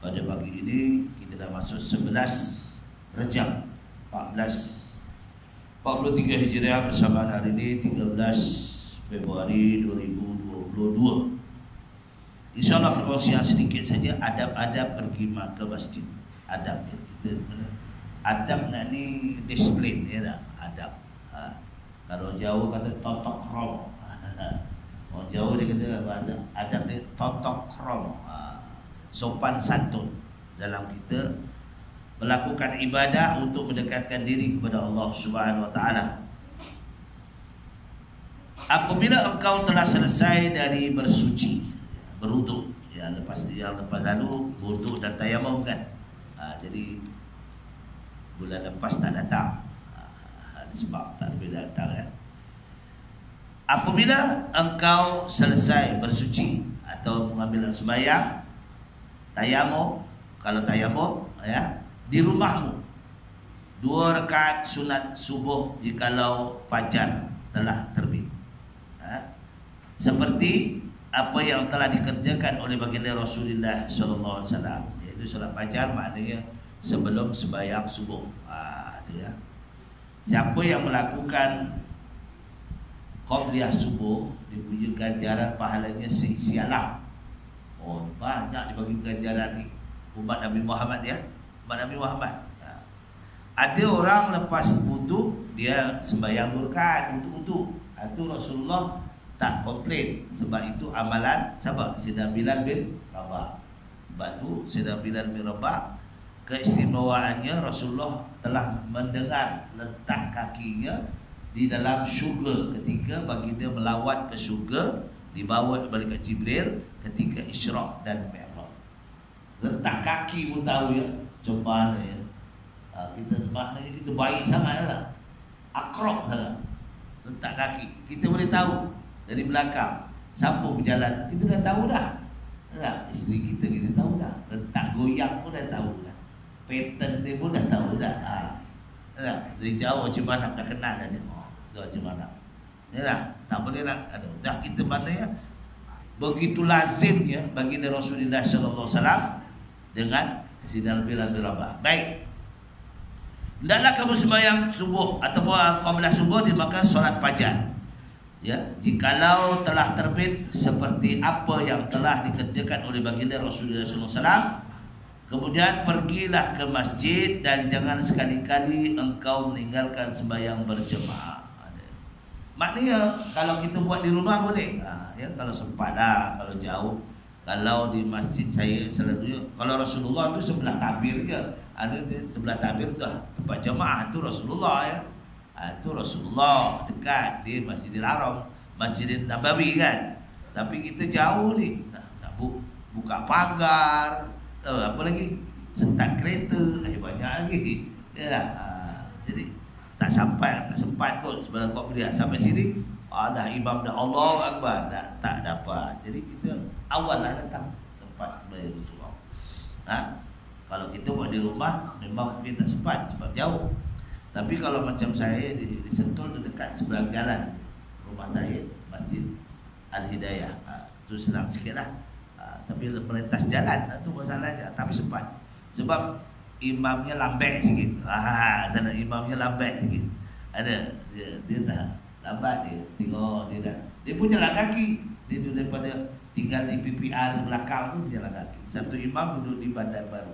Pada pagi ini kita dah masuk 11 Rejab 43 Hijriah bersama hari ini 13 Februari 2022. InsyaAllah perkongsian sedikit saja adab-adab pergi ke masjid. Adab ya. Kita sebenarnya adab nak ni disiplin ya tak? Adab. Kalau jauh kata totok kromo. Orang jauh dia kata bahasa adab dia totok kromo. Sopan santun dalam kita melakukan ibadah untuk mendekatkan diri kepada Allah Subhanahu Wa Taala. Apabila engkau telah selesai dari bersuci, berwuduk, ya lepas lalu wuduk dan tayamum kan. Jadi bulan lepas tak datang, sebab tak boleh datang ya. Apabila engkau selesai bersuci atau mengambil sembahyang, tayamum, kalau tayamum ya, di rumahmu 2 rakaat sunat subuh jikalau fajar telah terbit. Seperti apa yang telah dikerjakan oleh baginda Rasulullah sallallahu alaihi wasallam, iaitu solat fajar maknanya sebelum sembahyang subuh. Itu ya. Siapa yang melakukan qabliyah subuh dipuji ganjaran pahalanya seisialah. Oh, banyak dibagi ganjaran ni umat Nabi Muhammad ya. Umat Nabi Muhammad. Ada orang lepas wudu dia sembahyang 2 rakaat untuk wudu. Itu Rasulullah tak komplain, sebab itu amalan siapa? Sayyidina Bilal bin Rabah. Sebab itu Sayyidina Bilal bin Rabah, keistimewaannya Rasulullah telah mendengar letak kakinya di dalam syurga ketika baginda melawat ke syurga, dibawa malaikat Jibril ketika Isra dan Mi'raj. Letak kaki pun tahu ya, macam mana ya. Kita maknanya kita baik sangat lah, akrab sangat. Letak kaki kita boleh tahu dari belakang siapa berjalan, kita dah tahu dah. Isteri kita tahu dah. Letak goyang pun dah tahu dah. Pattern dia pun dah tahu dah. Dari jauh macam mana dah kenal dah dia. Macam mana. Tak boleh nak dah kita maknanya begitu lazimnya baginda Rasulullah sallallahu alaihi wasallam dengan Sayyidina Bilal bin Rabah. Baik. Hendaklah kamu sembahyang subuh ataupun qabla subuh dimakan solat fajar. Ya, jikalau telah terbit seperti apa yang telah dikerjakan oleh baginda Rasulullah sallallahu alaihi wasallam, kemudian pergilah ke masjid dan jangan sekali-kali engkau meninggalkan sembahyang berjemaah. Maknanya kalau kita buat di rumah boleh. Ya, kalau sempat lah, kalau jauh. Kalau di masjid saya selalunya, kalau Rasulullah tu sebelah tabir je. Ada sebelah tabir tu tempat jemaah tu Rasulullah ya. Itu Rasulullah dekat di Masjidil Haram, Masjidil Nabawi kan. Tapi kita jauh ni, nak buka pagar, apa lagi, sentak kereta, banyak lagi. Ya, jadi tak sempat kot sebelum kau pilih sampai sini. Dah imam dah Allahu Akbar, dah tak dapat. Jadi kita awal lah datang sempat beli Rasulullah. Kalau kita buat di rumah memang mungkin tak sempat sebab jauh. Tapi kalau macam saya di Sentul dekat sebelah jalan rumah saya, Masjid Al-Hidayah, itu senang sikit lah. Tapi melintas jalan itu masalahnya. Tapi sempat sebab imamnya lambat sikit. Sana imamnya lambat sikit. Ada dia tak lambat, dia tengok dia pun jalan kaki. Dia daripada tinggal di PPR belakang tu jalan kaki. Satu imam duduk di Bandar Baru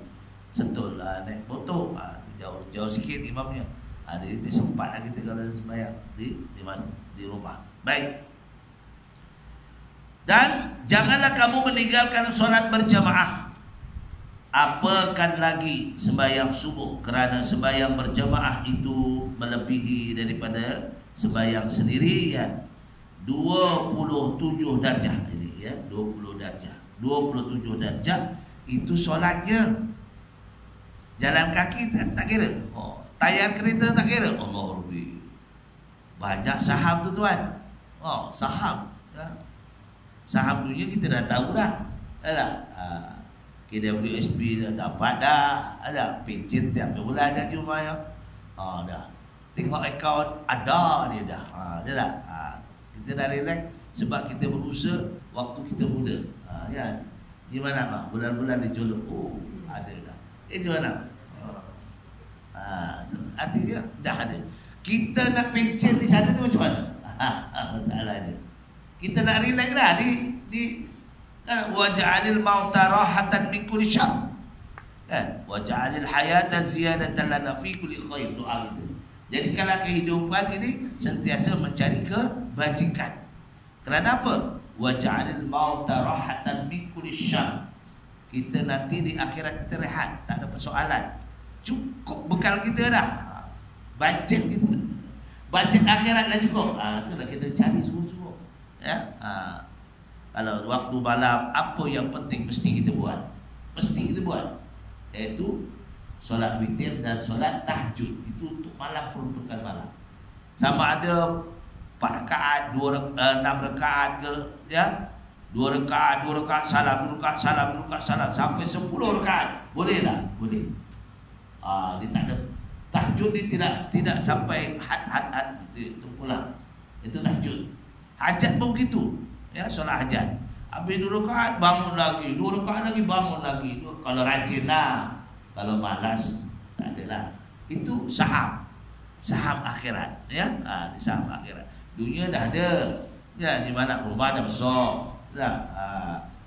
Sentul lah, naik motor, jauh sikit imamnya. Dia sempat lah kita kalau sembahyang di rumah. Baik. Dan janganlah kamu meninggalkan solat berjamaah. Apakan lagi sembahyang subuh, kerana sembahyang berjamaah itu melebihi daripada sembahyang sendirian 27 darjah ini ya, 20 darjah. 27 darjah itu solatnya. Jalan kaki tak kira. Tayar kereta tak kira. Allah Rabbi. Banyak saham tu tuan. Saham ya. Saham dunia kita dah tahu dah. KWSP dah dapat dah. Ada pencen tiap bulan ada cuma ya. Dah. Tengok akaun ada dia dah. Dia dah. Kita dah relax sebab kita berusaha waktu kita muda. Ya. Di mana Pak? Bulan-bulan dijolok. Ada dah. Itu mana? Artinya dah ada. Kita nak pencen di sana ni macam mana? Masalah dia. Kita nak relax dah di kan waja'alil mauta rahatan min kulli syarr. Kan? Waja'alil hayata ziyadatan lana fi kulli khair, doa itu. Jadi kalau kehidupan ini sentiasa mencari kebajikan. Kerana apa? Waja'alil mauta rahatan min kulli syarr. Kita nanti di akhirat kita rehat, tak ada persoalan. Cukup bekal kita dah. Bajet kita. Bajet akhirat dah cukup. Itulah kita cari sungguh-sungguh. Ya. Kalau waktu malam, apa yang penting mesti kita buat. Mesti kita buat. Iaitu solat witir dan solat tahajud. Itu untuk malam, peruntukan malam. Sama ada 4 rakaat, 6 rakaat ke, ya. 2 rakaat, 2 rakaat salam, 2 rakaat salam, 2 rakaat salam sampai 10 rakaat. Boleh tak? Boleh. Dia tak ada. Tahajud ni tidak sampai had itu pula. Itu tahajud. Hajat pun begitu. Ya, solat hajat. Habis 2 rakaat bangun lagi, 2 rakaat lagi bangun lagi. Kalau rajin lah. Kalau malas tak adalah. Itu saham. Saham akhirat, ya. Saham akhirat. Dunia dah ada. Ya, di mana rumah dah besar. Dah.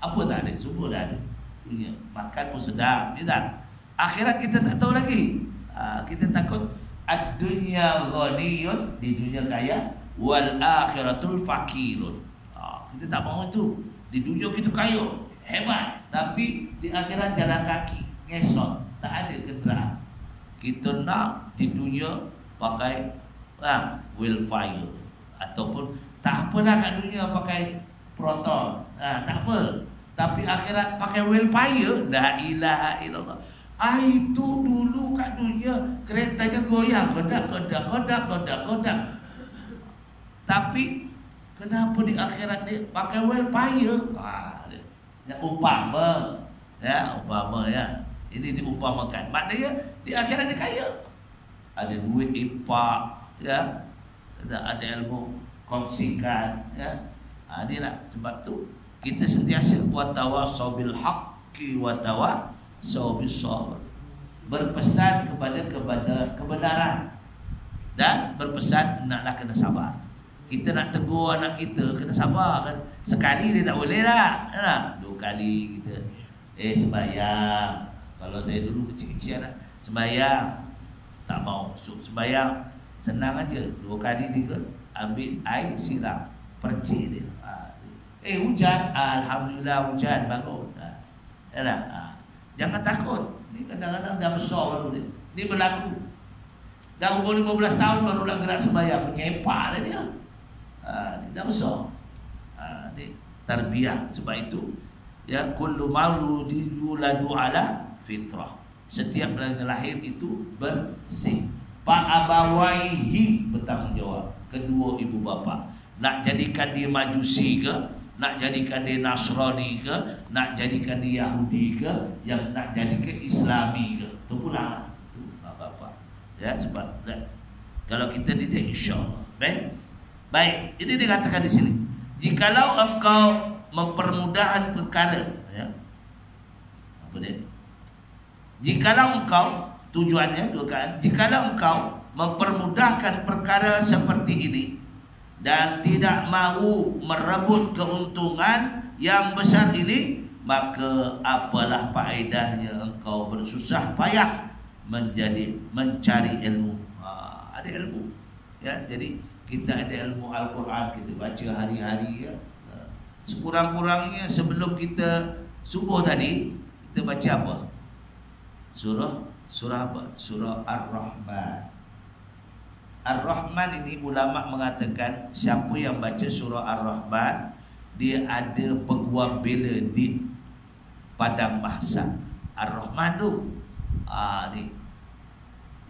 Apa tak ada? Semua dah ada. Dunia makan pun sedap, ya tak? Akhirat kita tak tahu lagi. Kita takut ad-dunya ghaniyun, di dunia kaya, wal akhiratul fakirun. Kita tak mahu itu. Di dunia kita kaya, hebat, tapi di akhirat jalan kaki, ngesot, tak ada kenderaan. Kita nak di dunia pakai wheelfire, ataupun tak apalah kat dunia pakai proton, tak apa. Tapi akhirat pakai wheelfire, la ilaha illallah. Itu dulu kat dunia keretanya goyang, godak. Tapi kenapa di akhirat dia pakai wheelfire? Umpama ya. Ini diumpamakan. Maknanya di akhirat dia kaya. Ada duit impak, ya. Ada ilmu kongsikan, ya. Inilah sebab tu kita sentiasa watawasau bil haqqi watawasau bis sabr. Berpesan kepada kebenaran dan berpesan naklah kena sabar. Kita nak tegur anak kita kena sabar kan. Sekali dia tak boleh lah. 2 kali kita sembahyang. Kalau saya dulu kecil-kecil lah, sembahyang tak mau. Sembahyang senang aja. 2 kali 3 ambil air siram, percik dia. Hujan, alhamdulillah hujan, bangun. Jangan takut. Ni kadang-kadang dah besar baru dia. Ni berlaku. Dah umur 15 tahun baru nak gerak sembahyang, menyepak dia. Dia dah besar. Ni tarbiyah. Sebab itu ya, kullu mauludin yuladu ala fitrah. Setiap lahir itu bersih. Pak abawaihi bertanggungjawab. Kedua ibu bapa. Nak jadikan dia majusi ke, nak jadikan dia Nasrani ke, nak jadikan dia Yahudi ke, yang nak jadikan Islami ke, tu pula tu bapa. Ya, sebab kalau kita didik insya-Allah. Baik, ini dikatakan di sini. Jikalau engkau mempermudahkan perkara, ya. Apa dia? Jikalau engkau, tujuannya 2 kali. Jikalau engkau mempermudahkan perkara seperti ini dan tidak mahu merebut keuntungan yang besar ini, maka apalah faedahnya engkau bersusah payah mencari ilmu. Ada ilmu, ya. Jadi kita ada ilmu Al-Quran, kita baca hari-hari, ya. Sekurang-kurangnya sebelum kita subuh tadi, kita baca apa? Surah apa? Surah Ar-Rahman. Ar-Rahman ini ulama mengatakan siapa yang baca surah Ar-Rahman, dia ada peguam bela di padang mahsyar. Ar-Rahman tu. Ni.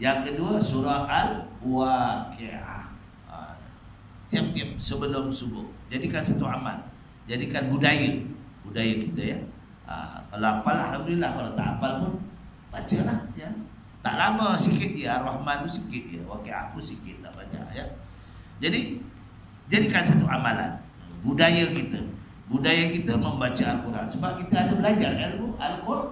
Yang kedua surah Al-Waqi'ah. Tiap-tiap sebelum subuh. Jadikan satu amal. Jadikan budaya kita, ya. Kalau hafal alhamdulillah, kalau tak hafal pun bacalah, ya. Tak lama, sikit je. Ar-Rahman tu sikit je, Waqi'ah pun sikit tak baca, ya. Jadi jadikan satu amalan. Budaya kita membaca Al-Quran. Sebab kita ada belajar ilmu Al-Quran.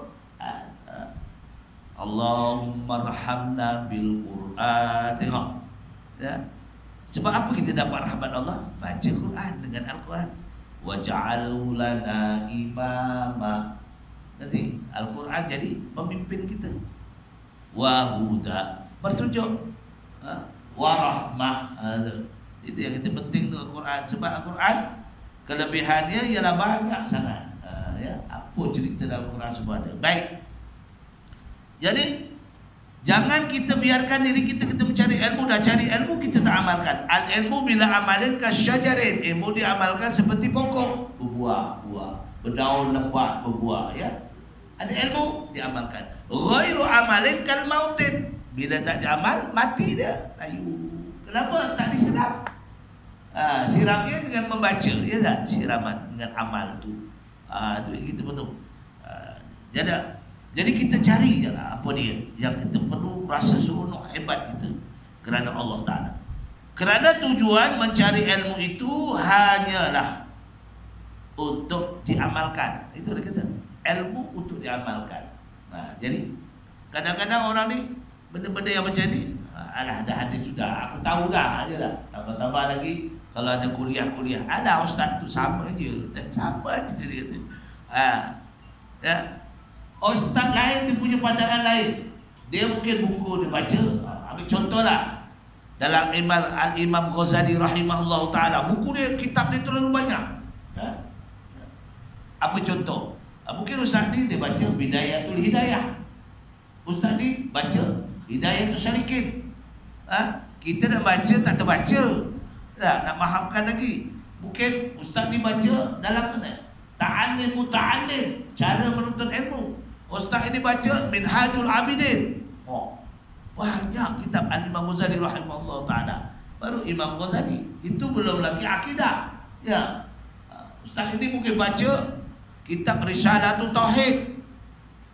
Allahumma arhamna bil Quran. Tengok. Ya. Sebab apa kita dapat rahmat Allah? Baca Quran dengan Al-Quran. Waj'alhu lana imama. Nanti Al-Quran jadi pemimpin kita. Wa huda, bertunjuk. Wa rahmah. Itu yang kita penting tu Al-Quran. Sebab Al-Quran kelebihannya ialah banyak sangat. Ya, apa cerita dalam Al-Quran semua ada. Baik. Jadi jangan kita biarkan diri kita mencari ilmu, dah cari ilmu kita tak amalkan. Al-ilmu bila amalin kasyajarin, ilmu diamalkan seperti pokok, berbuah, berdaun lebat, berbuah, ya. Ada ilmu diamalkan. Ghairu amalin kal mautin, bila tak diamal mati dia, layu. Kenapa? Tak disiram. Siramnya dengan membaca, ya tak? Siraman dengan amal tu. Itu yang kita perlu. Jadi kita cari je lah apa dia yang kita perlu rasa seronok hebat kita kerana Allah Ta'ala. Kerana tujuan mencari ilmu itu hanyalah untuk diamalkan. Itu dia kata, ilmu untuk diamalkan. Jadi kadang-kadang orang ni benda-benda yang macam ni, alah dah ada sudah, aku tahu dah je lah. Tambah-tambah lagi kalau ada kuliah-kuliah, alah ustaz tu sama je, dan sama je dia kata. Ya. Ustaz lain dia punya pandangan lain. Dia mungkin buku dia baca. Ambil contohlah dalam Al-Imam Ghazali rahimahullah ta'ala, buku dia, kitab dia terlalu banyak. Apa contoh? Mungkin ustaz ni dia baca Bidayatul Hidayah, ustaz ni baca Hidayatul Salikin. Kita nak baca tak terbaca, nak fahamkan lagi. Mungkin ustaz ni baca dalam Ta'alim Muta'alim, cara menuntut ilmu. Ustaz ini baca Minhajul Abidin. Banyak kitab Al-Imam Ghazali rahimahullah ta'ala. Baru Imam Ghazali, itu belum lagi akidah. Ya. Ustaz ini mungkin baca kitab Risalatul Tauhid.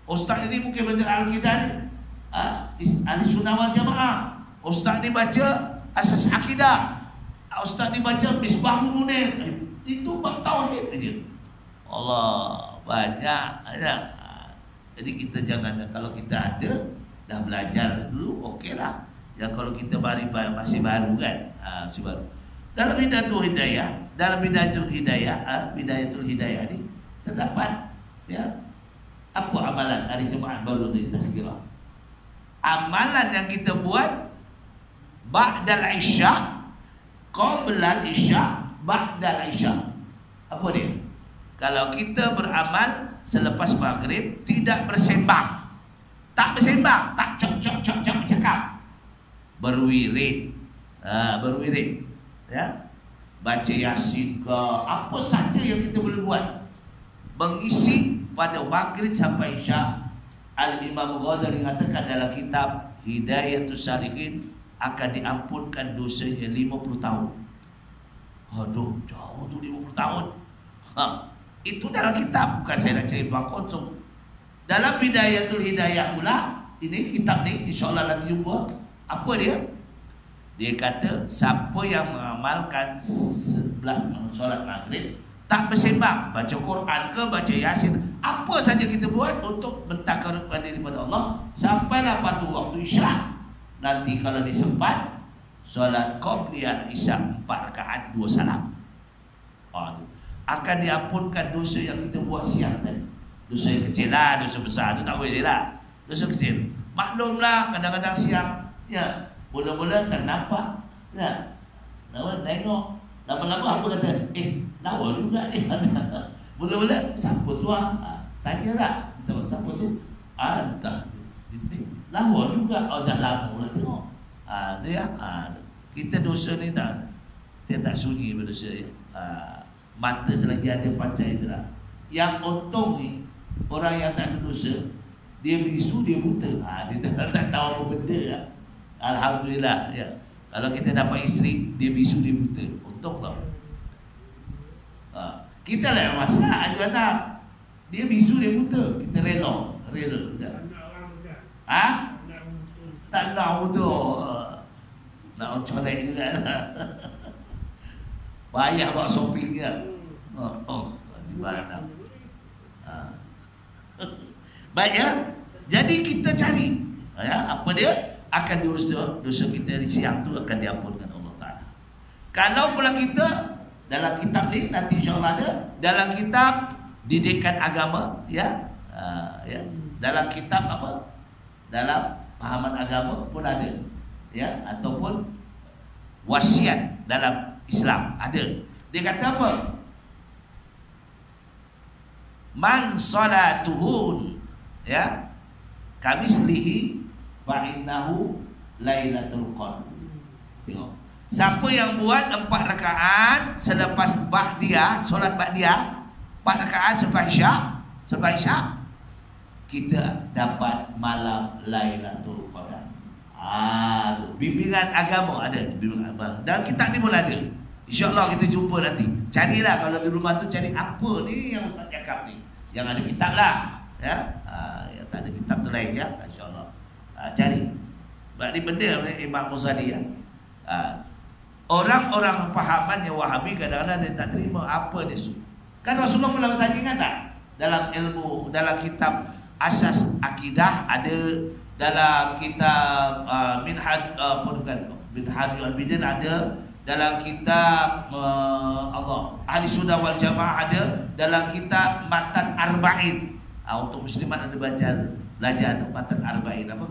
Ustaz ini mungkin baca Al-Aqidah ni, Ahli Sunnah wal Jamaah. Ustaz ini baca Asas Akidah. Ustaz ini baca Misbahul Munir. Itu bab tauhid aja. Allah, banyak. Jadi kita jangan, kalau kita ada dah belajar dulu, okeylah. Yang kalau kita masih baru kan, masih baru. Dalam Bidayatul Hidayah, Bidayatul Hidayah ni terdapat, ya, apa amalan hari Jumaat baru ni tazkirah. Amalan yang kita buat ba'dal isya, qablal isya, ba'dal isya. Apa dia? Kalau kita beramal selepas maghrib, tidak bersembang, tak bersembang, tak cok cakap, berwirid, berwirid, ya, baca Yasin ke apa saja yang kita boleh buat, mengisi pada maghrib sampai isya. Al-Imam Ghazali katakan dalam kitab Hidayatus Salikin akan diampunkan dosanya 50 tahun. Aduh, jauh tu 50 tahun. Itu dalam kitab, bukan saya nak cari bang kosong. Dalam Bidayatul Hidayah pula, ini kitab ni insya-Allah nanti jumpa. Apa dia? Dia kata siapa yang mengamalkan 11 solat maghrib, tak bersembang, baca Quran ke, baca Yasin, apa saja kita buat untuk mentakarubkan diri kepada Allah, sampailah pada waktu isya. Nanti kalau disempat, solat qabliyah isya 4 rakaat 2 salam. Akan diampunkan dosa yang kita buat siang tadi. Dosa yang kecil lah, dosa besar tu tak boleh lah. Dosa kecil, maklumlah kadang-kadang siang, ya, mula-mula tak nampak, ya, tengok, lama-lama aku kata, lawa juga ni. Mula-mula, siapa tu tanya tak, siapa tu? Entah, lawa juga, dah lama pula tengok. Tu ya, kita dosa ni dia tak sunyi berdosa, ya. Mata selagi ada pancai itu lah. Yang untung ni, orang yang tak ada dosa, dia bisu, dia buta. Dia tak tahu apa benda lah. Alhamdulillah, ya. Kalau kita dapat isteri, dia bisu, dia buta. Untung tau. Kita lah yang masak, ada anak, dia bisu, dia buta. Kita rela. Tak nak buta. Nak colek juga lah. Bayar buat shopping dia. Di mana? Baik, ya. Jadi kita cari, ya, apa dia akan diurus dosa kita di siang tu akan diampunkan Allah Taala. Kalau pula kita dalam kitab ni nanti insya-Allah ada dalam kitab didikan agama, ya, ya, dalam kitab apa? Dalam pahaman agama pun ada, ya, ataupun wasiat dalam Islam ada. Dia kata apa? Man salatuhun, ya, kamislihi fa innahu lailatul qadar. Tengok. Siapa yang buat 4 rakaat selepas ba'diyah, solat ba'diyah, 4 rakaat selepas isyak, kita dapat malam Lailatul Qadar. Bimbingan agama ada, bimbingan agama. Dan kitab ni pun ada. InsyaAllah kita jumpa nanti. Carilah kalau di rumah tu, cari apa ni yang Ustaz cakap ni. Yang ada kitab lah, ya. Yang tak ada kitab tu lain, ya. InsyaAllah. Cari. Sebab ni benda Imam Ghazali, ya. Orang-orang pahaman yang Wahabi kadang-kadang dia tak terima apa dia suruh. Kan Rasulullah pernah bertanya, ingat tak? Dalam ilmu, dalam kitab Asas Akidah ada, dalam kitab Minhaj Al-Bidin ada, dalam kitab Ahli Sunnah wal Jamaah ada, dalam kitab Matan Arba'in. Untuk muslimat ada belajar Matan Arba'in. Apa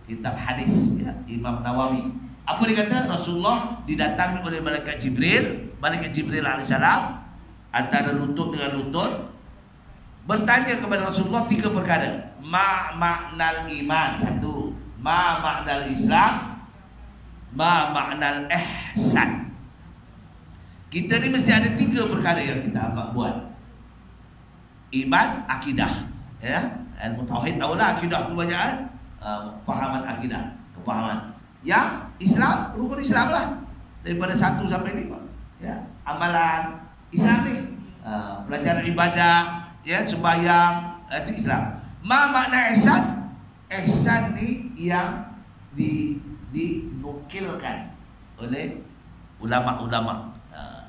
kitab hadis, ya, Imam Nawawi. Apa dia kata? Rasulullah didatangi oleh malaikat Jibril alaihissalam antara lutut dengan lutut, bertanya kepada Rasulullah 3 perkara. Ma maknal iman, 1. Ma maknal Islam, ma maknal ihsan. Kita ni mesti ada 3 perkara yang kita buat. Iman, akidah, ya. Ilmu tauhid tahulah akidah tu banyak, pahaman akidah, kepahaman. Yang Islam, rukun Islam lah, daripada 1 sampai 5, ya. Amalan Islam ni, pelajaran ibadah, ya, sembahyang, itu Islam. Ma makna ihsan? Ihsan ni yang dinukilkan oleh ulama-ulama,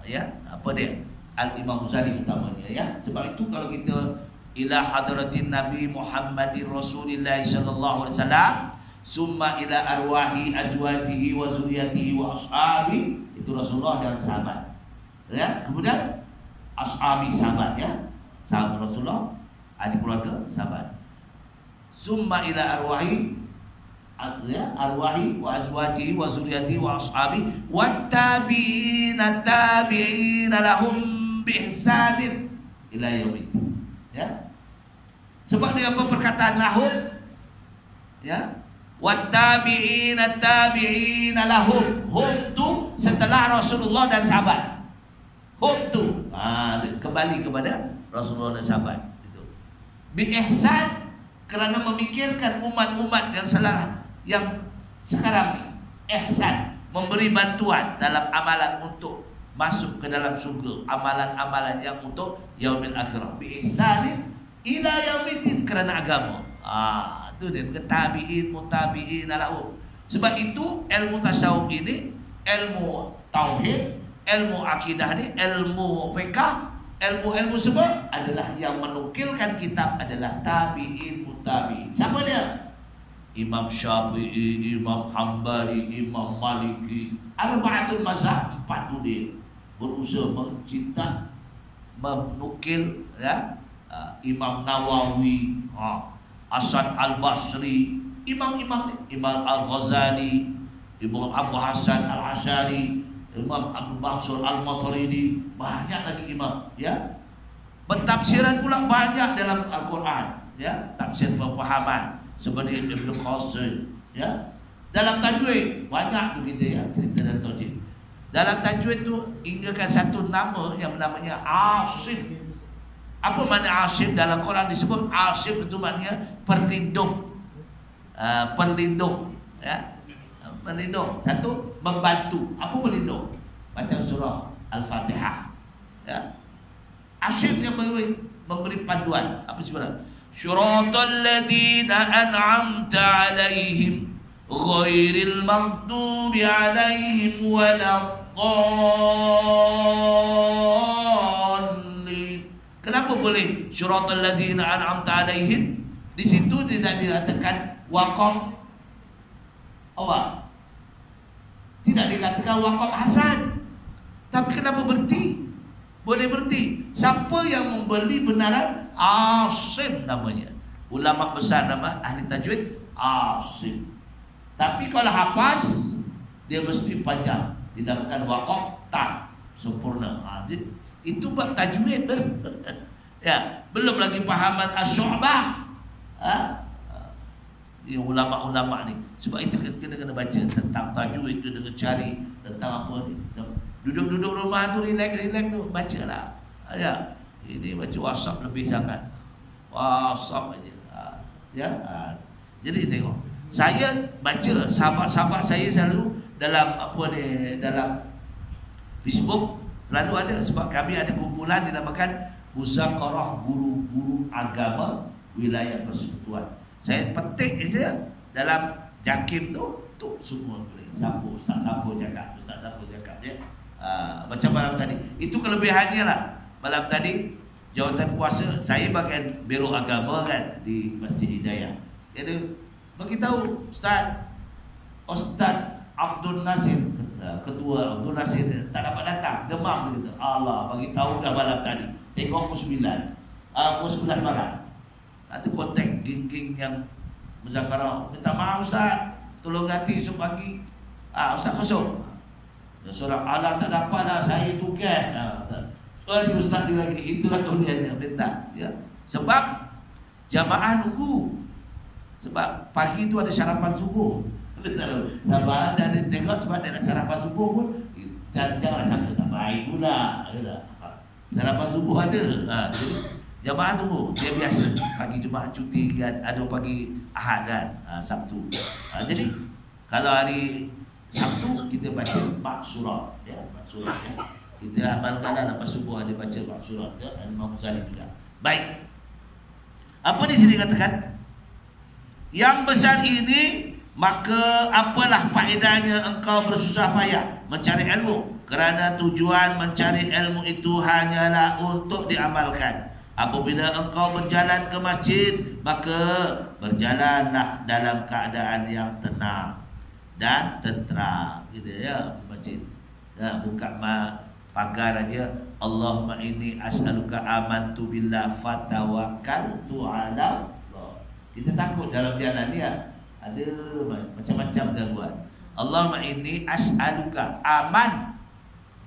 ya. Apa dia? Al-Imam Ghazali utamanya, ya. Sebab itu kalau kita ila hadratin Nabi Muhammadin Rasulillah sallallahu alaihi wasallam, summa ila arwahi azwajihi wa zuriyatihi wa ashabi, itu Rasulullah dan sahabat, ya. Kemudian ashabi, sahabat, ya, sahabat Rasulullah, ahli keluarga, sahabat. Summa ila arwahi, ya, arwahi wa azwajihi wa zuriyatihi wa ashabi wat tabi'ina lahum bi ihsanin ila yaumiddin, ya. Sebab dia apa perkataan lahum, ya, wattabi'ina lahum. Hum tu setelah Rasulullah dan sahabat. Hum tu kembali kepada Rasulullah dan sahabat itu. Bi ihsan, kerana memikirkan umat-umat yang salah yang sekarang ni. Ihsan, memberi bantuan dalam amalan untuk masuk ke dalam surga, amalan-amalan yang untuk yaumil akhirah. Bi ihsanin ila yaumiddin, kerana agama. Itu dia tabi'in, mutabi'in lahum. Sebab itu ilmu tasawuf ini, ilmu tauhid, ilmu akidah ni, ilmu fiqh, ilmu-ilmu semua adalah yang menukilkan kitab adalah tabi'in, mutabi'in. Siapa dia? Imam Syafi'i, Imam Hambali, Imam Maliki, arba'atul mazhab, 4 tu dia berusaha mencinta, menukil, ya. Imam Nawawi, Hasan Al-Basri, imam-imam, Imam Al-Ghazali, Imam Abu Hasan Al-Asy'ari, Imam Abu Mansur Al-Maturidi, banyak lagi imam, ya. Pentafsiran pula banyak dalam Al-Quran, ya, tafsir pemahaman seperti Ibn Qasim, ya. Dalam tajwid banyak tu kita, ya, cerita dalam tajwid. Dalam tajwid tu hinggakan satu nama yang namanya Asim. Apa makna Asim? Dalam Quran disebut Asim itu maknanya perlindung, perlindung, ya, perlindung. Satu, membantu. Apa pelindung? Baca surah Al-Fatihah, ya. Asim yang memberi panduan. Apa sebenarnya? Syuratal ladzina an'amta 'alaihim ghairil maghdubi 'alaihim waladdallin. Kenapa boleh syuratal ladzina an'amta 'alaihim? Di situ tidak dikatakan waqaf apa? Tidak dikatakan waqaf hasan. Tapi kenapa berhenti? Boleh berhenti. Siapa yang membeli benaran? Asim namanya. Ulama besar nama ahli tajwid Asim. Tapi kalau hafaz dia mesti panjang. Dinamakan waqaf tak sempurna. Itu bab tajwid. Ya, belum lagi pahaman as-syu'bah. Ya, ulama-ulama ni. Sebab itu kita kena baca tentang tajwid tu, dengan cari tentang apa ni. Duduk-duduk rumah tu relax tu bacalah. Ya, ini baca WhatsApp lebih sangat. WhatsApp aja. Ya. Jadi tengok. Saya baca sahabat-sahabat saya selalu dalam apa ni, dalam Facebook selalu ada, sebab kami ada kumpulan dinamakan Muzakarah Guru-Guru Agama Wilayah Persekutuan. Saya petik je dalam Jakim tu semua boleh. Ustaz Sapu cakap ya. Macam malam tadi. Itu kelebihannya lah. Malam tadi jawatan kuasa saya bagian Biro Agama kan di Masjid Hidayah. Jadi beritahu Ustaz Abdul Nasir, Ketua Abdul Nasir tak dapat datang, demam begitu. Allah bagi tahu dah malam tadi. Tengok pukul 9 malam. Ada kontak geng-geng yang muzakarah. Minta maaf Ustaz, tolong ganti esok pagi. Ustaz masuk. Seorang Allah tak dapat lah, saya tugas. Ustaz dia lagi. Itulah kemudiannya minta. Ya. Sebab jamaah nunggu. Sebab pagi tu ada sarapan subuh. Sabar ada tengok sebab ada sarapan subuh pun. Janganlah sangka tak baik pula. Sarapan subuh ada. Jadi jamaah tunggu. Dia biasa pagi Jumaat cuti kan, ada pagi Ahad kan, Sabtu. Jadi kalau hari Sabtu kita baca Maksurat ya, Maksurat ya. Kita amalkanlah lepas subuh ada baca Maksurat ya, Imam Ghazali juga. Baik. Apa di sini katakan? Yang besar ini, maka apalah faedahnya engkau bersusah payah mencari ilmu, kerana tujuan mencari ilmu itu hanyalah untuk diamalkan. Apabila engkau berjalan ke masjid, maka berjalanlah dalam keadaan yang tenang dan tentram, gitu ya, masjid. Ya, buka pagar aja. Allahumma inni as'aluka amantu billah fatawakkaltu ala Allah. Kita takut dalam jalan dia ada macam-macam gangguan. Allahumma inni as'aluka aman,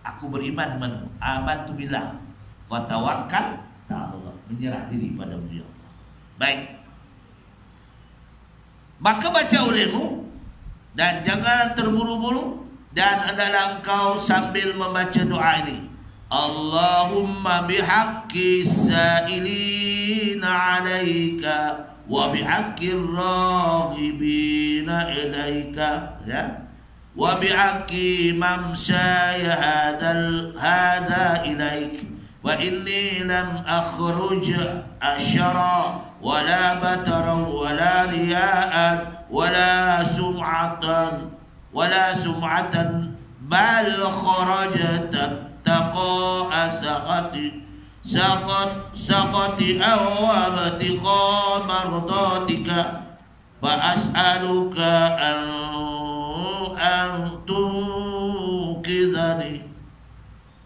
aku beriman denganmu, amantu billah fatawakkal Allah, menyerah diri pada Allah. Baik. Maka baca olehmu dan jangan terburu-buru, dan adalah engkau sambil membaca doa ini. Allahumma bihaqqi sa'ilina alaika wa bihaqqir raghibina ilaika, ya, wa bihaqqi mamsyaya hada ilaik, wa inni lam akhruj asyara wala batara wala riya'an wala sum'atan bal kharajat taqa saqati awabtiqa mardatika fa as'aluka an tunqidhani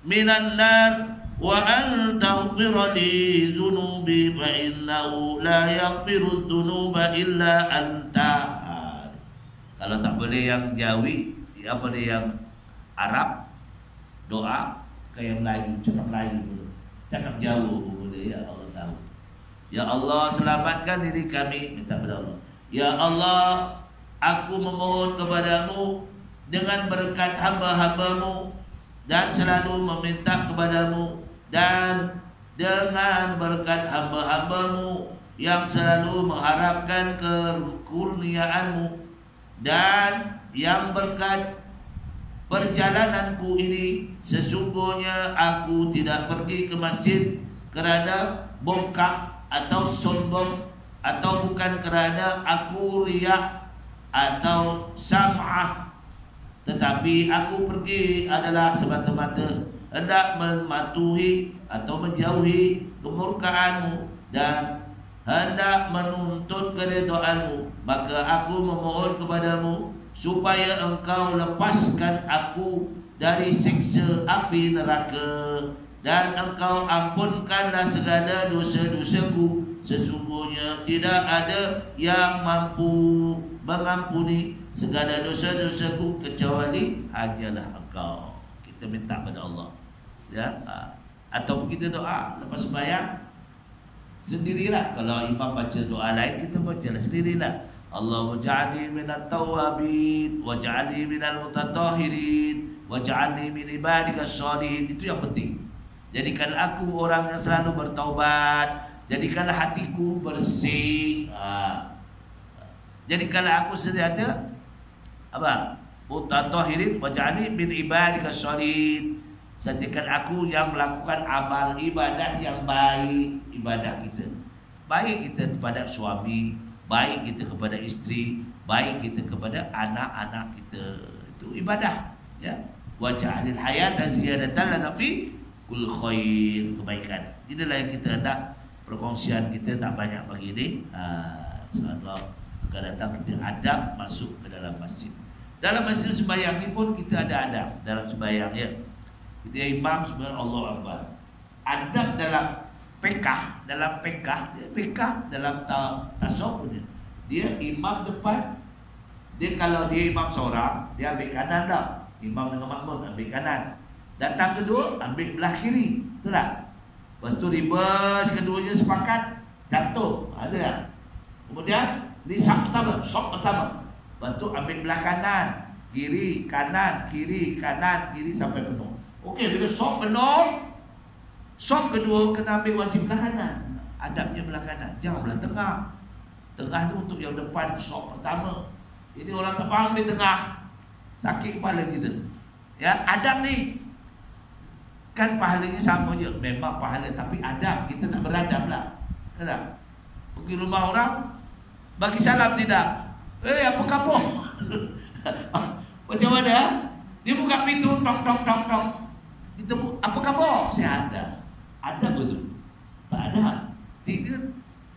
minan nar wa an taghfira li dhunubi fa innahu la yaghfiru dhunuba illa anta. Kalau tak boleh yang Jawi, apa dia yang Arab, doa kayak Melayu, cakap Melayu dulu, cakap Jawa boleh, ya Allah tahu. Ya Allah, selamatkan diri kami, minta kepada Allah. Ya Allah, aku memohon kepadamu dengan berkat hamba-hambamu, dan selalu meminta kepadamu, dan dengan berkat hamba-hambamu yang selalu mengharapkan kekurniaanmu, dan yang berkat perjalananku ini, sesungguhnya aku tidak pergi ke masjid kerana bongkak atau sombong, atau bukan kerana aku riak atau sam'ah, tetapi aku pergi adalah semata-mata hendak mematuhi atau menjauhi kemurkaanmu dan hendak menuntut keridhaanmu, maka aku memohon kepadamu supaya engkau lepaskan aku dari siksa api neraka, dan engkau ampunkanlah segala dosa-dosaku. Sesungguhnya tidak ada yang mampu mengampuni segala dosa-dosaku kecuali hanyalah engkau. Kita minta pada Allah, ya. Atau kita doa lepas sembahyang sendirilah. Kalau imam baca doa lain, kita baca sendirilah. Allahumma ja'alni minat tawabin waj'alni minal mutatahhirin waj'alni min ibadika sholihin. Itu yang penting. Jadikanlah aku orang yang selalu bertaubat, jadikanlah hatiku bersih, jadikanlah aku sentiasa apa? Mutatahhirin waj'alni min ibadika sholihin. Jadikan aku yang melakukan amal ibadah yang baik. Ibadah kita baik, kita kepada suami, baik kita kepada isteri, baik kita kepada anak-anak kita. Itu ibadah, ya. Wa ja'alil hayata ziyadatan lana fi kulli khair, kebaikan. Inilah yang kita hendak perkongsian kita tak banyak pagi ini. Insyaallah akan datang kita adab masuk ke dalam masjid. Dalam masjid sembahyang ni pun kita ada adab dalam sembahyang, ya. Kita imam sebenarnya Allah Akbar. Adab dalam pekah, dalam tasawuf dia imam depan. Dia kalau dia imam seorang, dia ambil kanan dah. Imam dengan makmum ambil kanan. Datang kedua ambil belah kiri. Betul tak? Lepas tu reverse keduanya sepakat jatuh. Ada tak? Kemudian ni sok pertama. Lepas tu ambil belah kanan, kiri, kanan, kiri sampai penuh. Okey, bila sok penuh, sok kedua kena ambil wajib belah kanan. Adabnya belah kanan, jangan belah tengah. Tengah tu untuk yang depan, sok pertama. Ini orang tak faham di tengah, sakit kepala kita. Ya, adab ni kan pahalanya sama je. Memang pahala, tapi adab kita tak beradab lah. Kenapa? Pergi rumah orang, bagi salam tidak. Apa khabar? Macam mana? Dia buka pintu, tok. Kita apa khabar? Saya ada betul. Tak ada. 3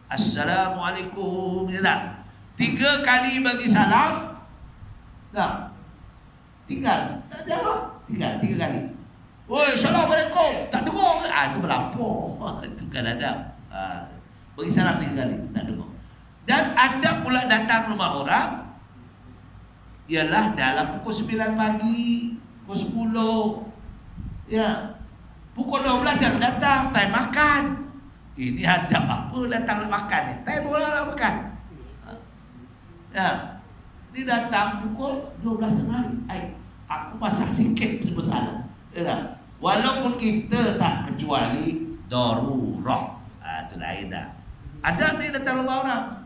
Assalamualaikum, ya tak? 3 kali bagi salam. Tak. Tinggal. Tak jawab. Tinggal 3 kali. Oi, Assalamualaikum. Tak dengar ke? Itu berlampau. Itu kan adab. Bagi salam 3 kali. Tak dengar. Dan adab pula datang rumah orang ialah dalam pukul 9 pagi, pukul 10. Ya, pukul 12 jangan datang, time makan. Ini adab apa datang nak makan ni? Time orang nak makan. Ya, ini datang pukul 12.30. Aku masak sikit tu masalah. Ya, walaupun kita tak kecuali darurah. Itu lain dah. Adab ni datang rumah orang.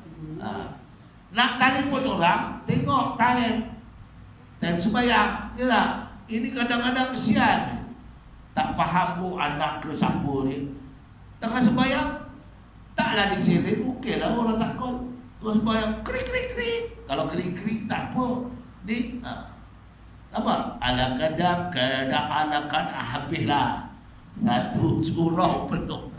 Nak telefon orang, tengok time sembahyang. Ya tak? Ini kadang-kadang kesian. Tak faham pun anak ke siapa ni. Tengah sembahyang, taklah disilip. Okeylah orang tak call. Terus sembahyang, krik. Kalau krik tak apa. Ni, apa? Ala kadang habislah. Satu surah penuh.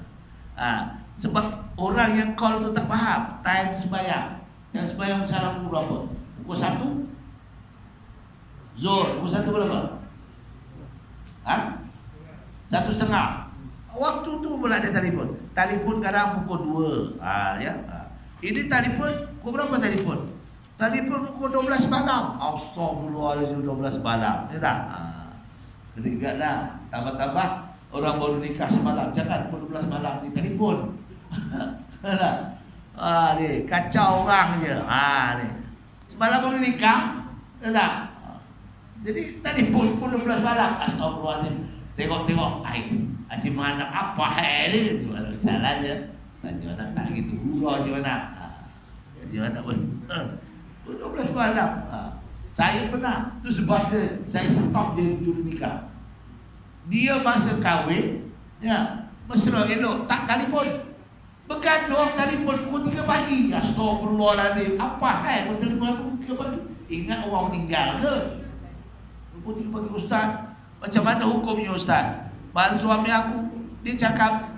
Sebab orang yang call tu tak faham time sembahyang. Yang sembahyang sekarang pukul berapa? Pukul 1 Zuhur. Pukul 1 berapa? 1:30. Waktu tu pula ada telefon. Telefon kadang pukul 2. Ya. Ini telefon pukul berapa telefon? Telefon pukul 12 malam. Astagfirullahaladzim, 12 malam. Ya tak? Keringatlah. Tambah-tambah orang baru nikah semalam. Jangan pukul 12 malam di telefon. Ni kacau orang je. Ni semalam baru nikah. Ya tak? Jadi telefon pukul 12 malam. Astagfirullahaladzim. Tengok Haji Mana apa hal ni? Salah je. Haji Mana tak gitu. Hurah Haji Mana. Haji Mana pun 12 malam. Saya pernah. Itu sebab saya stop dia juru nikah. Dia masa kahwin, ya, mesra elok, tak telefon. Bergaduh telefon pukul 3 pagi. Astagfirullahaladzim. Apa hal telefon aku pukul 3 pagi? Ingat orang meninggal ke? Pukul 3 pagi, Ustaz. Macam mana hukumnya Ustaz? Bahan suami aku, dia cakap,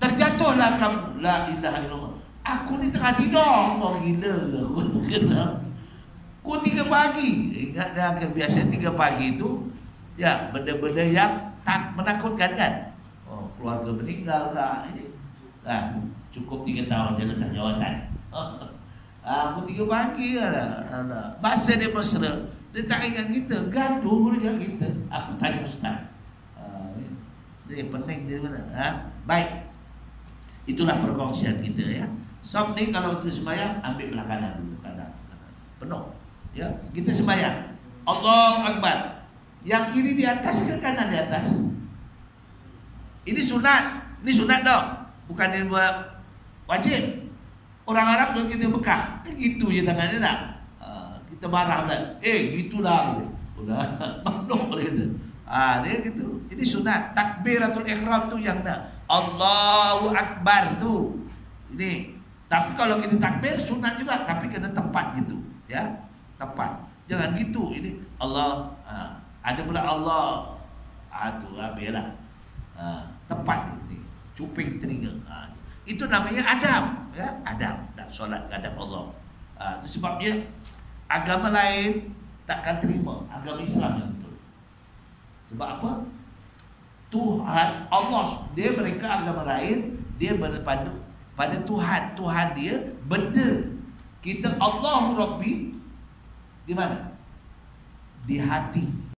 terjatuhlah kamu. La ilaha illallah. Aku ni tengah tidur. Kau gila ke? Aku kena. Kau 3 pagi. Ingat dah biasa 3 pagi tu, ya, benda-benda yang tak menakutkan kan. Oh, keluarga meninggal kah ini. Cukup 3 tahun je letak jawatan. Aku 3 pagi ada. Masa dia mesra, dia tak ingat kita, gaduh dengan kita. Aku tanya ustaz. Dia pening je mana? Baik. Itulah perkongsian kita ya. Sob ni kalau tu sembahyang, ambil belah kanan dulu, kanan. Penuh. Ya, kita sembahyang. Allahu Akbar. Yang kiri di atas ke kanan di atas? Ini sunat. Ini sunat tau. Bukan ini buat wajib. Orang Arab tu kita bekah. Gitu je tangannya tak? Kita marah pula. Gitulah. Udah. Makhluk boleh kata. Dia gitu. Ini sunat. Takbiratul ihram tu yang nak. Allahu Akbar tu. Ini. Tapi kalau kita takbir sunat juga, tapi kena tepat gitu, ya. Tepat. Jangan gitu. Ini Allah. Ada pula Allah. Tu biarlah. Tepat ini. Cuping telinga. Itu namanya adab, ya. Adab. Tak solat hadap Allah. Itu sebabnya agama lain takkan terima agama Islam yang betul. Sebab apa? Tuhan Allah, mereka agama lain, dia berpadu pada Tuhan. Tuhan dia benda. Kita Allahu Rabbi di mana? Di hati.